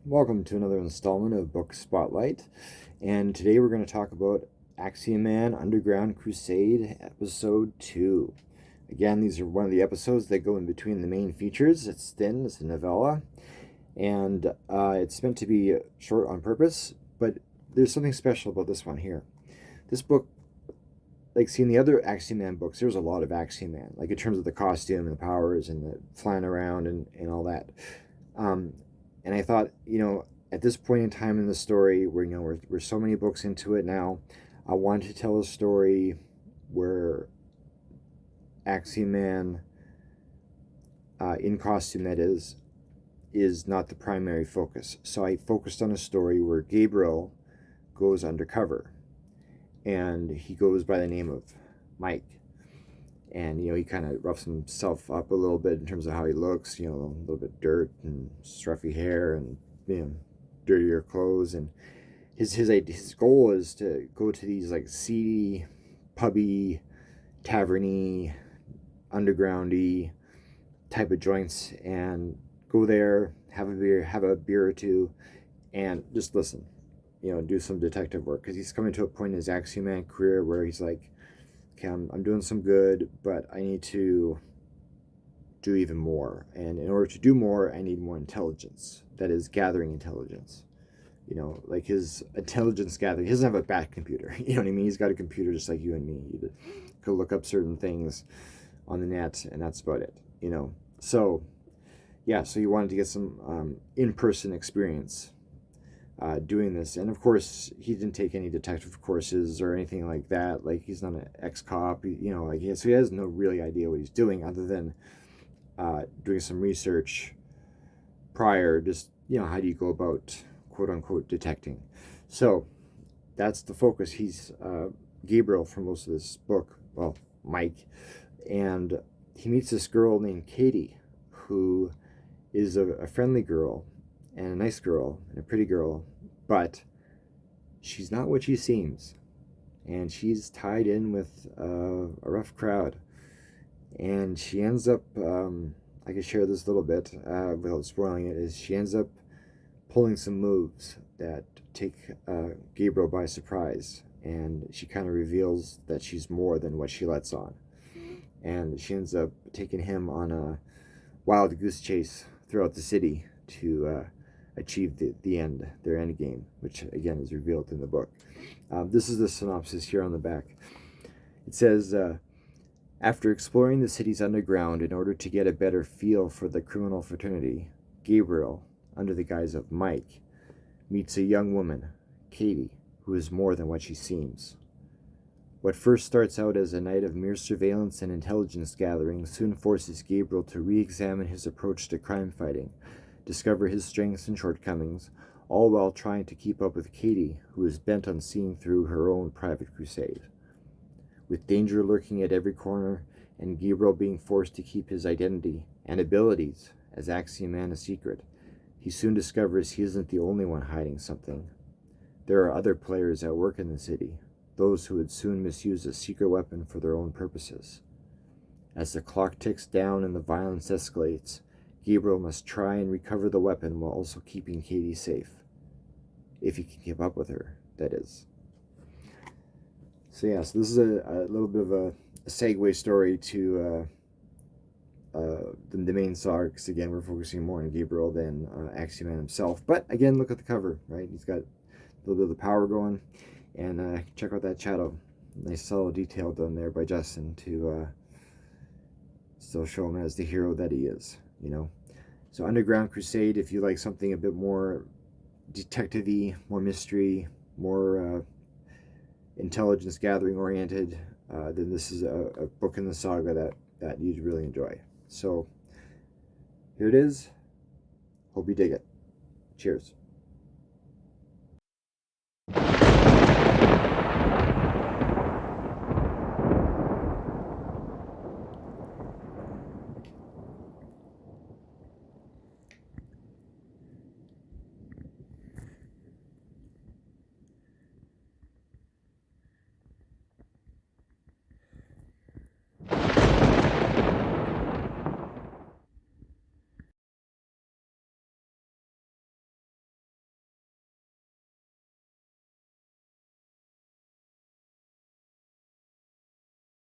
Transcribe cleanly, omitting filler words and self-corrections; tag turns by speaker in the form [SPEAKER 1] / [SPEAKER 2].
[SPEAKER 1] Welcome to another installment of Book Spotlight, and today we're going to talk about Axiom-man Underground Crusade, Episode 2. Again, these are one of the episodes that go in between the main features. It's thin, it's a novella, and it's meant to be short on purpose, but there's something special about this one here. This book, like seeing the other Axiom-man books, there's a lot of Axiom-man, like in terms of the costume and the powers and the flying around and all that. And I thought, at this point in time in the story, where we're so many books into it now, I wanted to tell a story where Axiom-man, in costume that is not the primary focus. So I focused on a story where Gabriel goes undercover, and he goes by the name of Mike. And, he kind of roughs himself up a little bit in terms of how he looks, a little bit dirt and scruffy hair and, dirtier clothes. And his goal is to go to these, like, seedy, pubby, taverny, undergroundy type of joints and go there, have a beer or two, and just listen, do some detective work. Because he's coming to a point in his Axiom-man career where he's like, okay, I'm doing some good, but I need to do even more. And in order to do more, I need more intelligence. That is, gathering intelligence. Like his intelligence gathering. He doesn't have a back computer. You know what I mean? He's got a computer just like you and me. You could look up certain things on the net, and that's about it. So, yeah, so he wanted to get some in-person experience doing this. And of course he didn't take any detective courses or anything like that. Like, he's not an ex-cop, so he has no really idea what he's doing other than doing some research prior. Just, how do you go about quote unquote detecting? So that's the focus. He's Gabriel for most of this book, well, Mike, and he meets this girl named Katie, who is a friendly girl and a nice girl and a pretty girl, but she's not what she seems, and she's tied in with a rough crowd, and she ends up, I can share this a little bit without spoiling it, is she ends up pulling some moves that take Gabriel by surprise, and she kind of reveals that she's more than what she lets on, and she ends up taking him on a wild goose chase throughout the city to achieve their end game, which again is revealed in the book. This is the synopsis here on the back. It says, after exploring the city's underground in order to get a better feel for the criminal fraternity, Gabriel, under the guise of Mike, meets a young woman, Katie, who is more than what she seems. What first starts out as a night of mere surveillance and intelligence gathering soon forces Gabriel to re-examine his approach to crime fighting, discover his strengths and shortcomings, all while trying to keep up with Katie, who is bent on seeing through her own private crusade. With danger lurking at every corner, and Gabriel being forced to keep his identity and abilities as Axiom-man a secret, he soon discovers he isn't the only one hiding something. There are other players at work in the city, those who would soon misuse a secret weapon for their own purposes. As the clock ticks down and the violence escalates, Gabriel must try and recover the weapon while also keeping Katie safe. If he can keep up with her, that is. So yeah, so this is a little bit of a segue story to the main saga, because again, we're focusing more on Gabriel than Axiom-man himself. But again, look at the cover, right? He's got a little bit of the power going. And check out that shadow. Nice subtle detail done there by Justin to still show him as the hero that he is, So Underground Crusade, if you like something a bit more detective-y, more mystery, more intelligence gathering oriented, then this is a book in the saga that you'd really enjoy. So here it is. Hope you dig it. Cheers.